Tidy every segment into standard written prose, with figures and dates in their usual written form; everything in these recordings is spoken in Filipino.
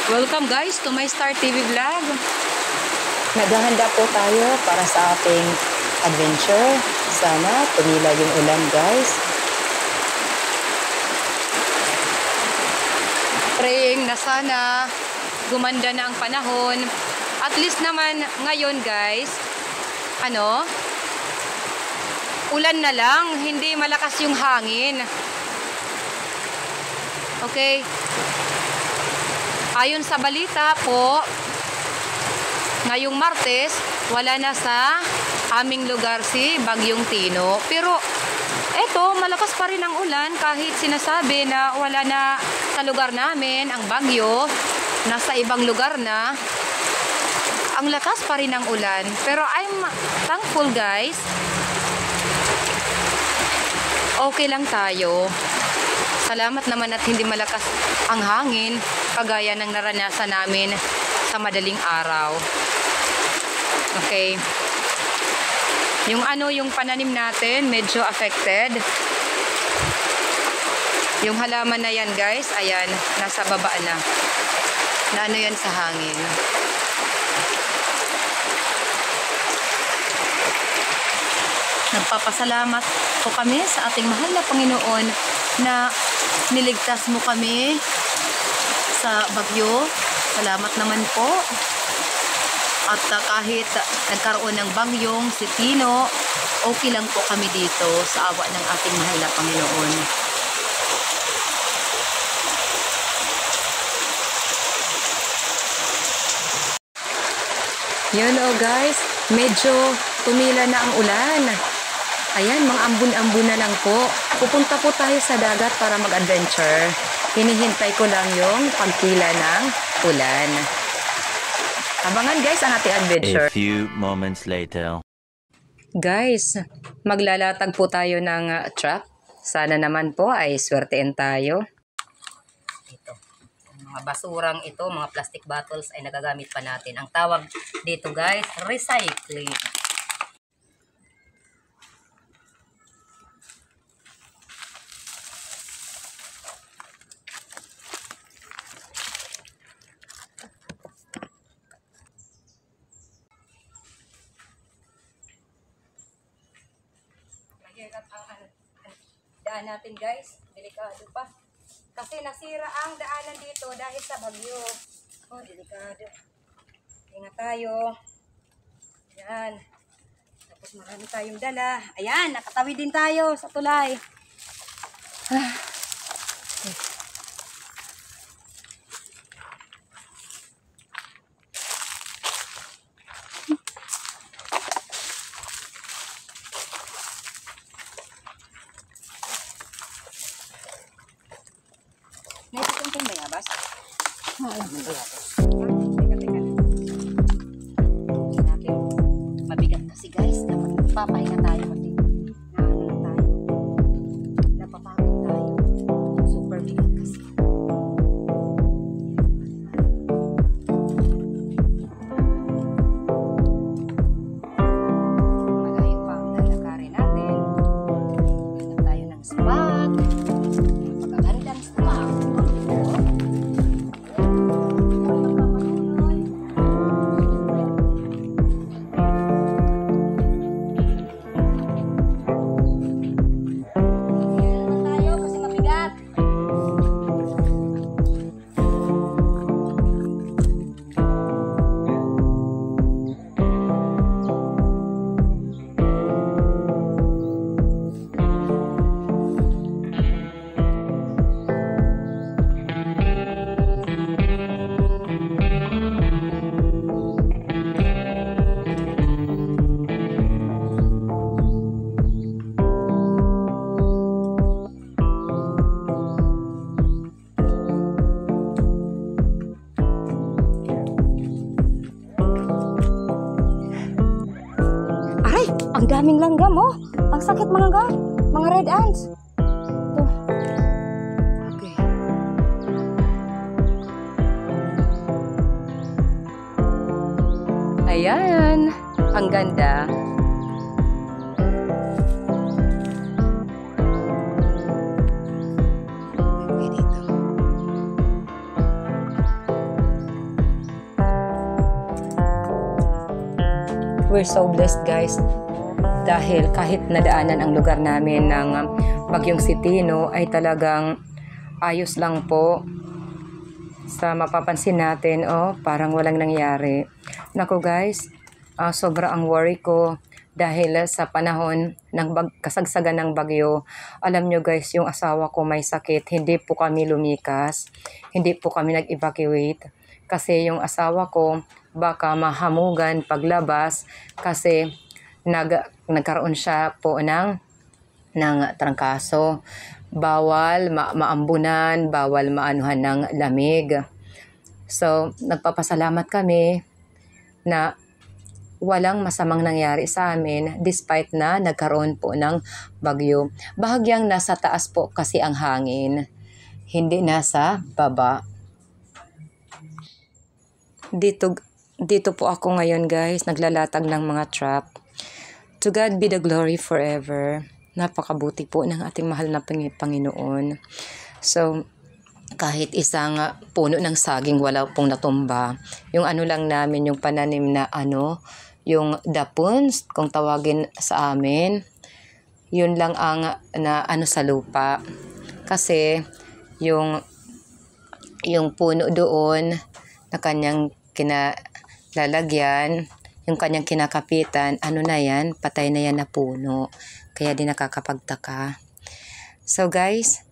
Welcome guys to my Star TV vlog. Naghahanda po tayo para sa ating adventure. Sana tumila yung ulan guys. Praying na sana gumanda na ang panahon. At least naman ngayon guys, ulan na lang, hindi malakas yung hangin. Okay. Ayon sa balita po, ngayong Martes, wala na sa aming lugar si Bagyong Tino. Pero eto, malakas pa rin ang ulan kahit sinasabi na wala na sa lugar namin ang bagyo, nasa ibang lugar na. Ang lakas pa rin ang ulan. Pero I'm thankful guys. Okay lang tayo. Salamat naman at hindi malakas ang hangin kagaya ng naranasan namin sa madaling araw. Okay. Yung pananim natin medyo affected. Yung halaman na yan guys, ayan, nasa baba na. Na yan sa hangin. Nagpapasalamat po kami sa ating mahal na Panginoon na niligtas mo kami sa bagyo. Salamat naman po. At kahit nagkaroon ng bagyong si Tino, okay lang po kami dito sa awa ng ating mahal na Panginoon. Yun guys, medyo tumila na ang ulan. Ayan, mga ambun-ambun na lang po. Pupunta po tayo sa dagat para mag-adventure. Hinihintay ko lang yung pagtila ng ulan. Abangan guys ang ating adventure. A few moments later. Guys, maglalatag po tayo ng truck. Sana naman po ay swertein tayo. Ito, mga basurang ito, mga plastic bottles ay nagagamit pa natin. Ang tawag dito guys, recycling. Daan natin guys, delikado pa. Kasi nasira ang daanan dito dahil sa bagyo. Oh, delikado. Ingat tayo. Ayan. Tapos marami tayong dala. Ayan, nakatawid din tayo sa tulay. Naipitong ba yan, Bas? Teka. Mabigat kasi guys. Papahinga tayo kasi. Napapagod tayo. Super bigat kasi. Malayo pa ang lalakarin natin. Hinap tayo ng spot. Pagkagandang spot. Ang daming langgam, oh. Ang sakit mga red ants. Ito. Okay. Ayan. Ang ganda. Okay, dito. we're so blessed guys. Dahil kahit nadaanan ang lugar namin ng Bagyong Tino ay talagang ayos lang po. Sa mapapansin natin, parang walang nangyari. Naku guys, sobra ang worry ko dahil sa panahon ng kasagsagan ng bagyo. Alam nyo guys, yung asawa ko may sakit, hindi po kami lumikas, hindi po kami nag-evacuate. Kasi yung asawa ko baka mahamugan paglabas kasi nagkaroon siya po ng trangkaso. Bawal maambunan, bawal maanuhan ng lamig. So, nagpapasalamat kami na walang masamang nangyari sa amin despite na nagkaroon po ng bagyo. Bahagyang nasa taas po kasi ang hangin, hindi nasa baba. Dito po ako ngayon guys, naglalatag ng mga trap. To God be the glory forever. Napakabuti po ng ating mahal na Panginoon. So, kahit isang puno ng saging wala pong natumba. Yung ano lang namin, yung pananim na yung dapons, kung tawagin sa amin, yun lang ang sa lupa. Kasi, yung puno doon na kanyang kinalalagyan, yung kanyang kinakapitan, na yan, patay na yan na puno. Kaya din nakakapagtaka. So guys,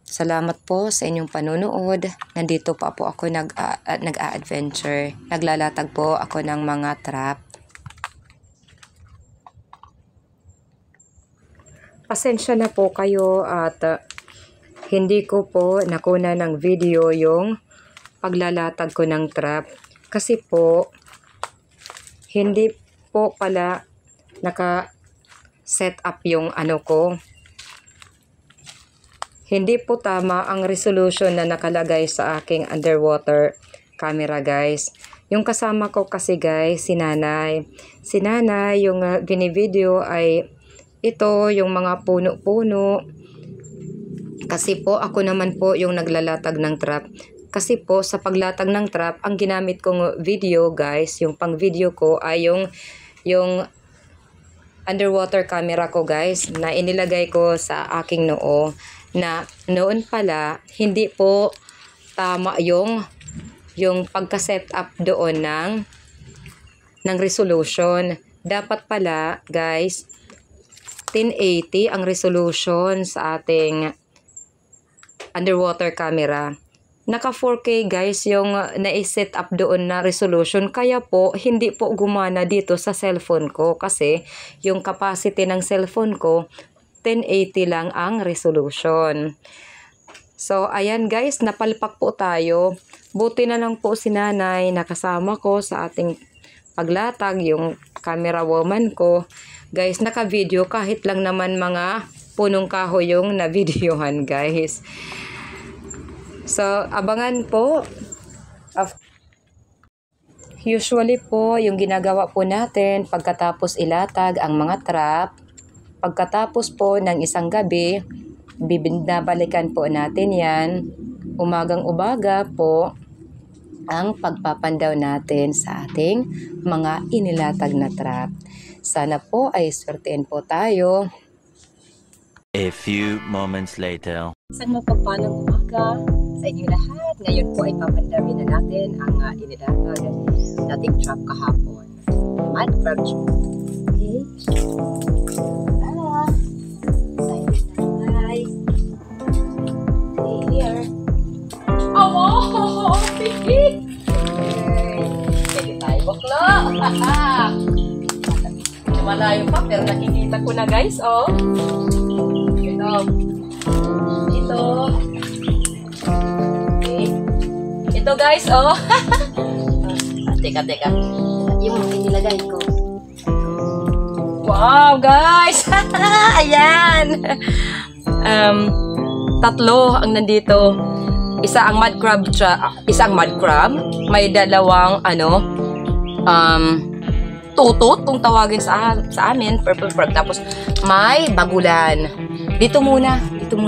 salamat po sa inyong panonood. Nandito pa po ako nag-a-adventure. Naglalatag po ako ng mga trap. Pasensya na po kayo at hindi ko po nakuna ng video yung paglalatag ko ng trap. Kasi po, hindi po pala naka-set up yung ko. Hindi po tama ang resolution na nakalagay sa aking underwater camera guys. Yung kasama ko kasi guys, si Nanay. Si Nanay, yung binivideo ay ito, yung mga puno-puno. Kasi po, ako naman po yung naglalatag ng trap. Kasi po, sa paglatag ng trap, ang ginamit kong video guys, yung pang video ko ay yung underwater camera ko guys, na inilagay ko sa aking noo, na noon pala hindi po tama yung pagka-set up doon ng resolution. Dapat pala guys 1080 ang resolution sa ating underwater camera. Naka 4K guys yung na-set up doon na resolution, kaya po hindi po gumana dito sa cellphone ko kasi yung capacity ng cellphone ko 1080 lang ang resolution. So ayan guys, napalpak po tayo. Buti na lang po si Nanay nakasama ko sa ating paglatag, yung camera woman ko. Guys, naka-video kahit lang naman mga punong kahoy yung na-videohan guys. So, abangan po. Usually po, yung ginagawa po natin pagkatapos ilatag ang mga trap, pagkatapos po ng isang gabi, bibinabalikan po natin yan. Umagang-umaga po ang pagpapandaw natin sa ating mga inilatag na trap. Sana po ay swertein po tayo. A few moments later. Isang mapagpalang umaga sa inyo lahat. Ngayon po ay papandawin na natin ang inilatag nating trap kahapon. Mud crab trap. Okay? Tara! Silent na guys. Stay here. Oh! Pigit! Pwede tayo bakla! Malayo pa pero nakikita ko na guys, oh. Ito. Okay. Ito guys, oh. Teka. Yung inilagay ko. Wow, guys. Ayan. Tatlo ang nandito. Isa ang mud crab, may dalawang tutot kung tawagin sa amin, purple frog, tapos may bagulan. Dito muna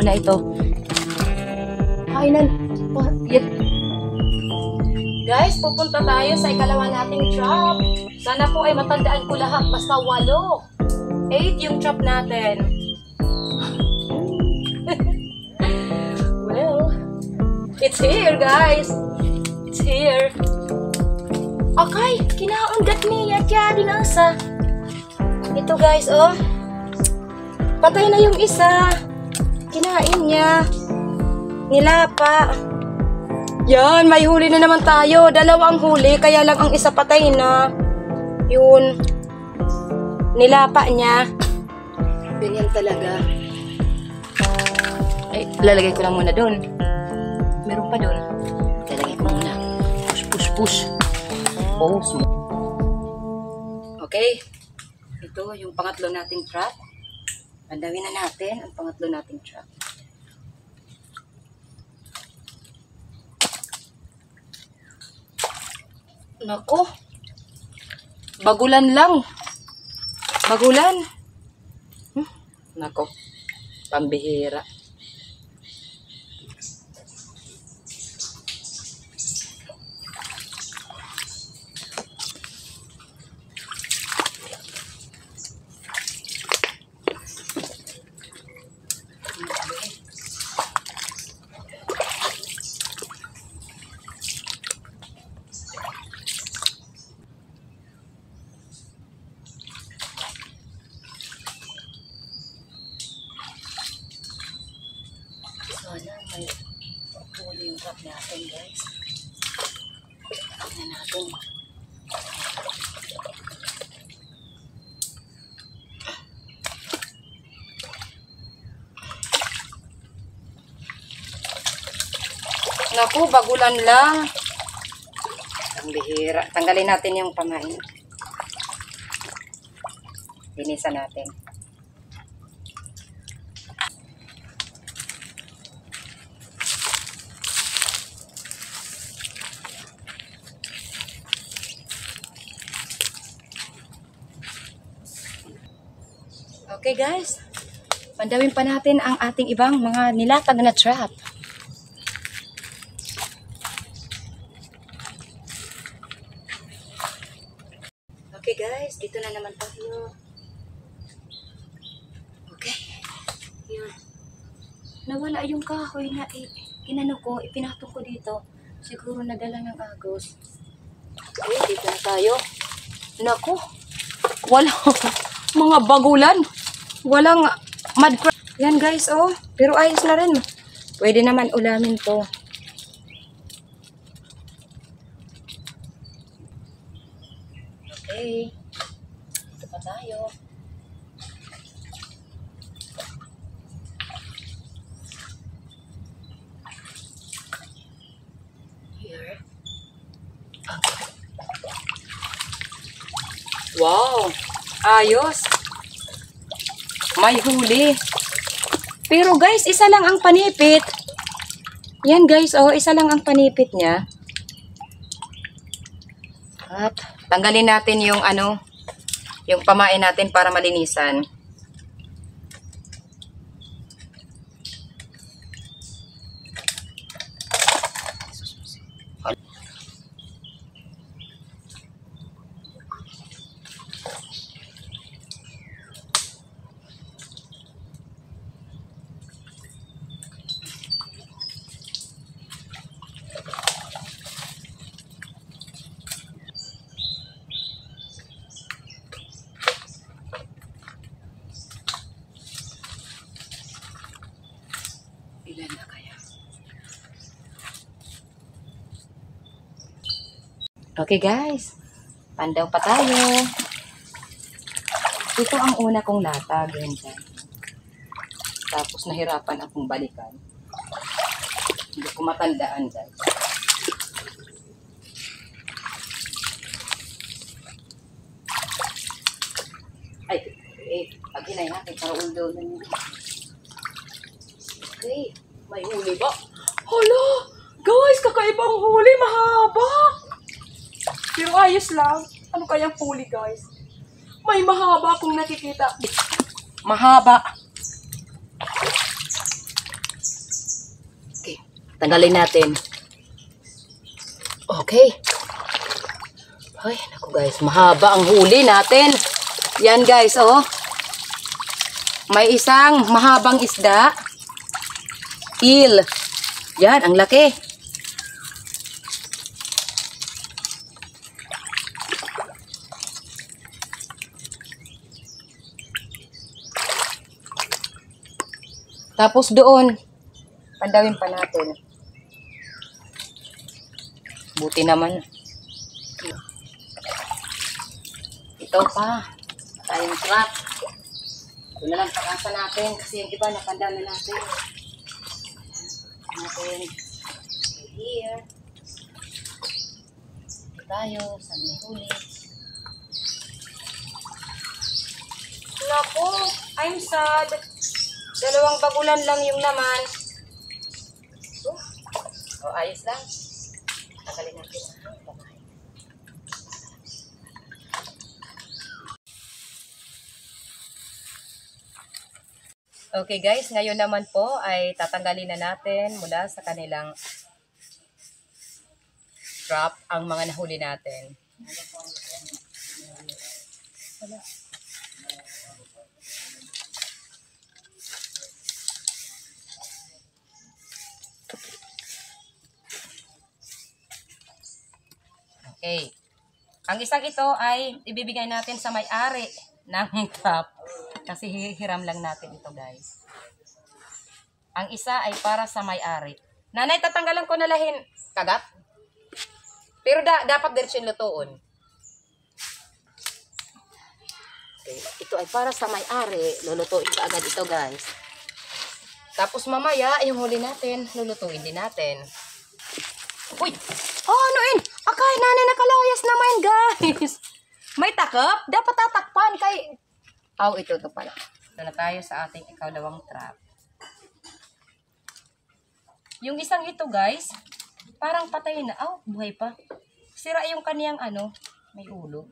ito. Ay, Guys, pupunta tayo sa ikalawa nating trap. Sana po ay matandaan ko lahat. Basta 8. 8 yung trap natin. Well, it's here, guys. It's here. Okay, kinaundat niya. Kaya din ang isa. Ito, guys, oh. Patay na yung isa. Kinain niya. Nilapa. Yan, may huli na naman tayo. 2 ang huli, kaya lang ang isa patay na. Yun. Nilapa niya. Ganyan talaga. Ay, lalagay ko lang muna doon. Meron pa doon. Lalagay ko muna. Push, push, push. Pause mo. Okay. Ito yung pangatlo nating trap. Andawin na natin ang pangatlo nating trap. Nako. Bagulan lang. Bagulan. Nako. Pambihira. Sana may huli yung trap natin, guys. Tignan natin. Naku, bagulan lang. Ang bihira. Tanggalin natin yung pamain. Linisan natin. Okay guys, pandawin pa natin ang ating ibang mga nilatag na trap. Okay guys, dito na naman tayo. Okay, yun. Nawala yung kahoy na inano ko, ipinatong ko dito. Siguro nadala ng agos. Okay, dito na tayo. Naku, wala mga bagulan. Walang mud crab. Yan guys, oh. Pero ayos na rin. Pwede naman ulamin to. Okay. Ito pa tayo. Here. Wow. Ayos. May huli. Pero guys, isa lang ang panipit. Yan guys, oh, isa lang ang panipit niya. At tanggalin natin yung ano, yung pamain natin para malinisan. Ilan na kaya? Okay guys, pandaw pa tayo. Ito ang una kong latag. Tapos nahirapan akong balikan. Hindi ko matandaan guys. Ay, pag hinay natin para ulo na nyo. Okay, may huli ba? Hala! Guys, kakaibang huli, mahaba! Pero ayos lang. Ano kayang huli, guys? May mahaba akong nakikita. Mahaba. Okay, tanggalin natin. Oh. Okay. Ay, naku guys, mahaba ang huli natin. Yan guys, oh. May isang mahabang isda. Eel. Yan, ang laki. Tapos doon, pandawin pa natin. Buti naman. Ito pa. Tayong trap. Ito na lang pakasa natin kasi yung iba napanda na natin. Natin. Here. Ito tayo. Saan may huli? Naku, I'm sad. 2 bagulan lang yung naman. Oh, ayos lang. Tagalin natin. Okay guys, ngayon naman po ay tatanggalin na natin mula sa kanilang trap ang mga nahuli natin. Okay. Ang isang ito ay ibibigay natin sa may-ari ng trap. Kasi hihiram lang natin ito guys. Ang isa ay para sa may-ari. Nanay, tatanggalan ko na lahin. Kagat? Pero dapat diretso lutuon. Okay. Ito ay para sa may-ari. Lulutuin ka agad ito guys. Tapos mamaya, yung huli natin, lulutuin din natin. Uy! Oh, anuin! Akay, nanay, nakalayas naman guys. May takap? Dapat tatakpan kay... Oh, ito pala. Ito na tayo sa ating ikawalawang trap. Yung isang ito guys, parang patay na. Oh, buhay pa. Sira yung kaniyang ano, may ulo.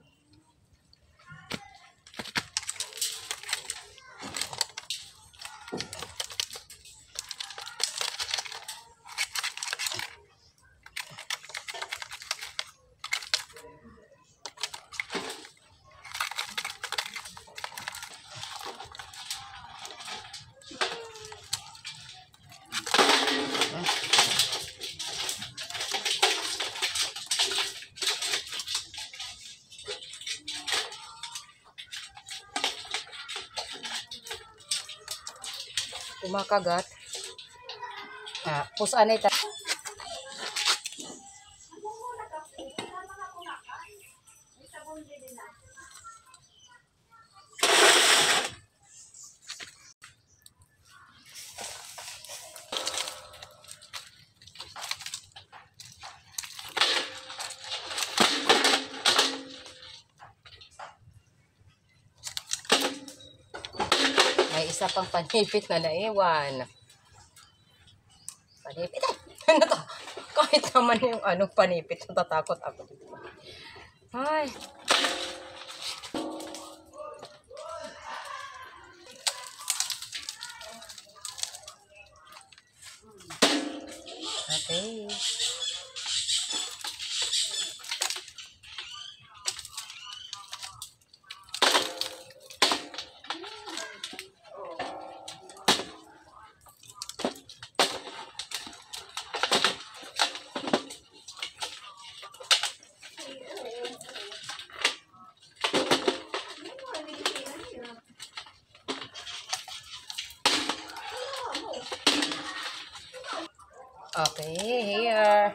Kumakagat. Pusaan na ito. May isa pang panipit na naiwan. Panipit. Ano to? Kahit naman yung ano panipit, natatakot ako. Ay. Okay. Okay, here.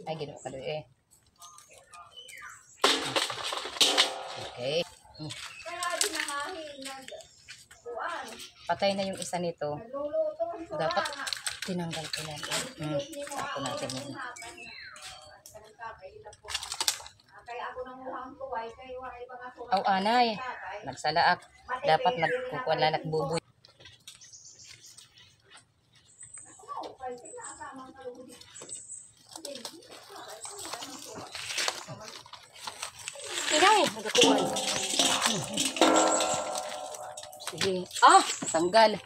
Ay, ginawa ka doon eh. Okay. Patay na yung isa nito. Dapat tinanggal ko na. Ako natin yun. Aw, anay. Nagsalaak. Dapat nagkukuha na nagbubuy. Inay, nagkukuha. Sige. Tanggal.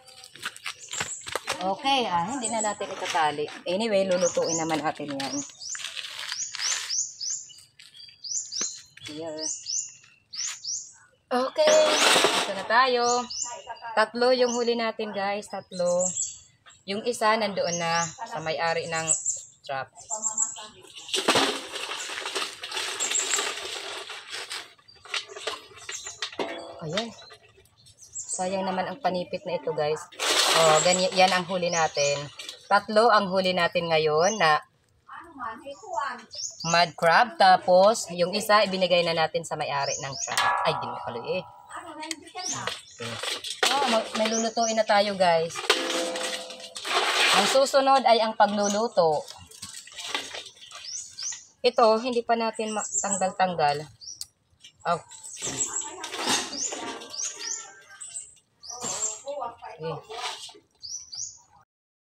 Okay, hindi na natin itatali. Anyway, lulutuin naman natin yan. Here. Okay, ito na tayo. 3 yung huli natin, guys. 3. Yung isa nandoon na sa may-ari ng trap. Ayan. Sayang naman ang panipit na ito, guys. Oh, ganyan, yan ang huli natin. 3 ang huli natin ngayon na mud crab. Tapos, yung isa ibinigay na natin sa may-ari ng trap. Ay, di na pala eh. Okay. Oh, may lulutuin na tayo, guys. Ang susunod ay ang pagluluto. Ito, hindi pa natin tanggal-tanggal. Oh. Okay.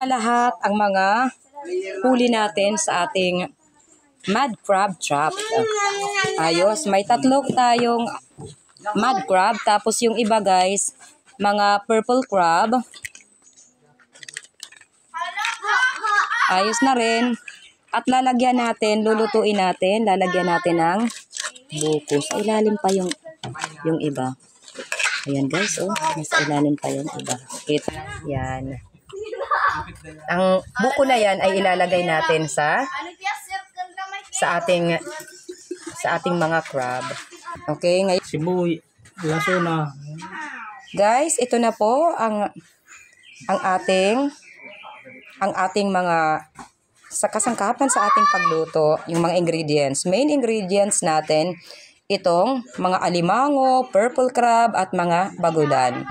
Lahat ang mga huli natin sa ating mud crab trap. Ayos, may 3 tayong mud crab. Tapos yung iba, guys, mga purple crab. Ayos na rin. At lalagyan natin, lulutuin natin, lalagyan natin ng buko. Sa ilalim pa yung iba. Ayan, guys, oh, nasa ilalim pa yung iba. Ito, yan. Ang buko na yan ay ilalagay natin sa ating mga crab. Okay, ngayon. Sibuy, laso na. Guys, ito na po ang ating mga sa kasangkapan sa ating pagluto, yung mga ingredients. Main ingredients natin, itong mga alimango, purple crab, at mga bagulan.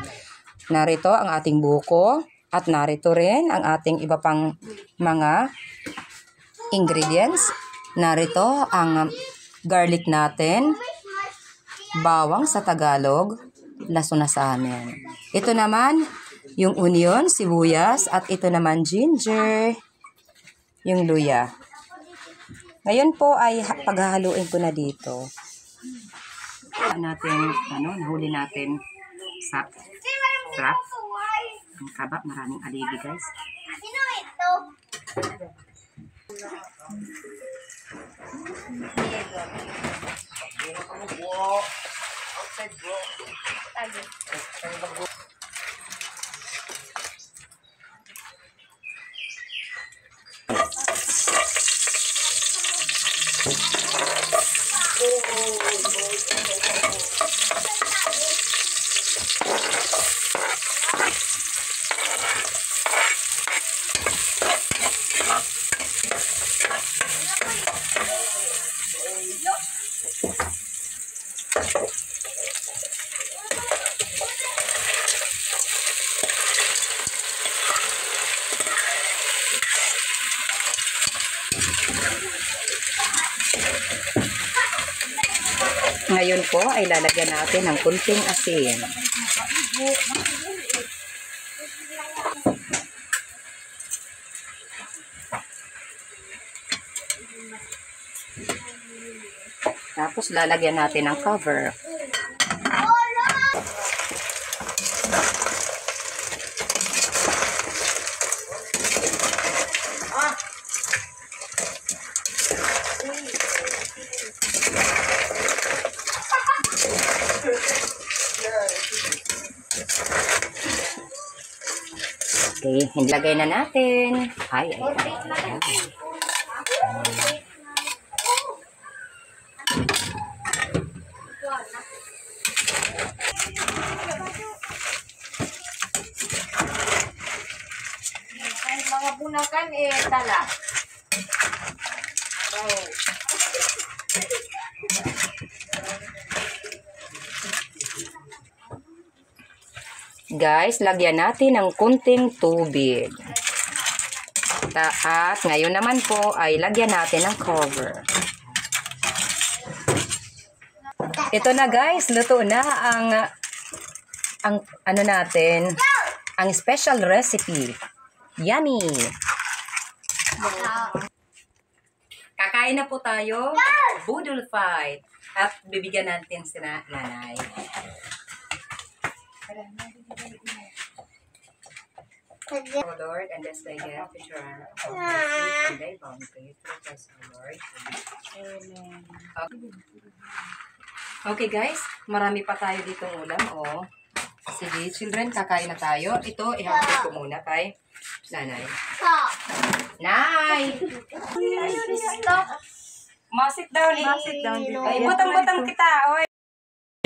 Narito ang ating buko, at narito rin ang ating iba pang mga ingredients. Narito ang garlic natin, bawang sa Tagalog, laso na sa amin. Ito naman, yung onion, sibuyas, at ito naman ginger, yung luya. Ngayon po ay paghahaluin ko na dito. Nahuli natin sa trap. Ang kaba, maraming aligi, guys. Sino ito? Ngayon po ay lalagyan natin ng kunting asin. Tapos lalagyan natin ng cover. Okay, ilagay na natin. Ay. Mga bunakan tala. Guys, lagyan natin ng kunting tubig. At ngayon naman po ay lagyan natin ng cover. Ito na, guys, luto na ang ano natin, ang special recipe. Yummy! Kakain na po tayo. Budol fight. At bibigyan natin si nanay. O Lord, and as they get to share of mercy and thy bounty through Christ our Lord. Amen. Okay guys, marami pa tayo ditong ulam. Oh. Sige, children, kakain na tayo. Ito, ihapon ko muna kay nanay. Nay! Masit daw ni. Ay, butang-butang kita, oy.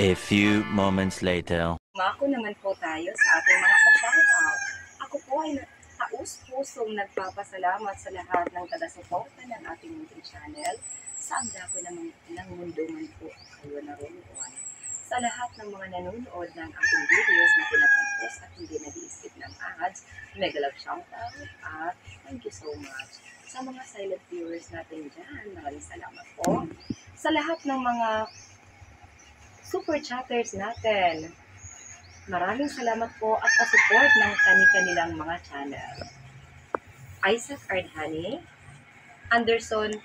A few moments later. Mako naman po tayo sa ating mga pa-shoutout. Ako po ay taus-pusong nagpapasalamat sa lahat ng taga-suporta ng ating YouTube channel. Sa agda ko ng mundo man po kayo naroon. Sa lahat ng mga nanonood ng ating videos na pinatapos at hindi nag-i-skip ng ads, mega love shoutout at thank you so much. Sa mga silent viewers natin dyan, maraming salamat po. Sa lahat ng mga super chatters natin, maraming salamat po at pa-support ng kani-kanilang mga channel. Isaac Ardhani, Anderson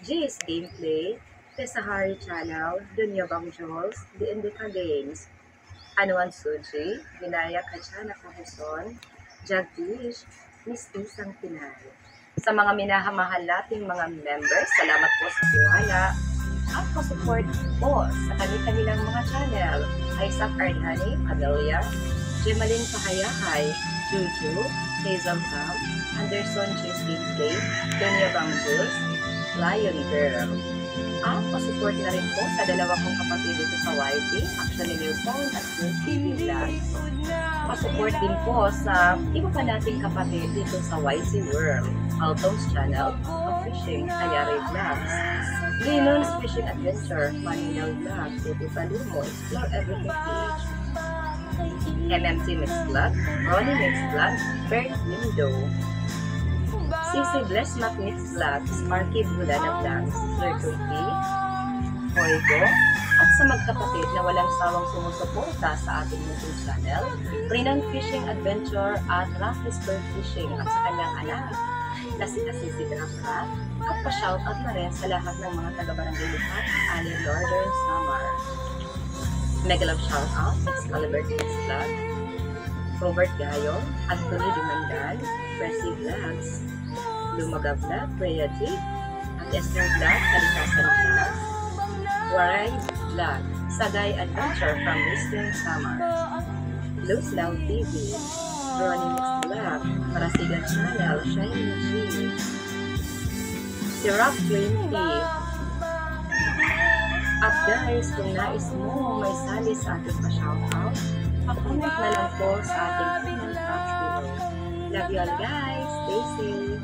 GS Gameplay, Tesahari Channel, Dunya Bang Jules, The Indica Games, Anuan Suji, Vinaya Kachana Kahuson, Jagdish, Miss Isang Pinay. Sa mga minahamahal nating mga members, salamat po sa tiwala at pa-support po sa kanilang mga channel. Isaac Ardhani, Adelia, Gemaline Pahayahay, Juju, Hazel Sam, Anderson GS Gameplay, Dunya Bang Jules, Lion Girl. At pa-support na rin po sa dalawa kong kapatid dito sa YT, Actually Nilson at TV Vlog. Pa-support din po sa iba pa nating kapatid dito sa YC World, Altom's Channel, of Fishing, Ayari Vlogs, Linon's Fishing Adventure, Maninaw Vlog, Tutu Palumo, Explore Everything Page, MMT Mix Vlog, Ronnie Mix Vlog, Bert Lindo, CC Bless Mac Mix Vlogs, Sparky Bulana Vlogs, Circle P, Oigo, at sa magkapatid na walang sawang sumusuporta sa ating YouTube channel, Rinan Fishing Adventure at Raffles Bird Fishing at sa kanyang anak na si Asisi Grafra at pa-shoutout na rin sa lahat ng mga taga-barangay Lipat at Ali Northern Samar. Mega love shoutout, Excalibur Kids Vlog, Robert Gayo, Anthony Dumandan, Presi Vlogs, Lumaga Vlog, Rhea G, at Esther Vlog, Kalikasan Vlog, Waray Vlog, Sagay Adventure from Eastern Samar, Luz Lao TV, Ronnie Mix Vlog, Marasigan Channel, Shining G, si Rock Flame T. At guys, kung nais mo may sali sa ating pa-shoutout, pa-comment na lang po sa ating comment box below. Love you all guys, stay safe!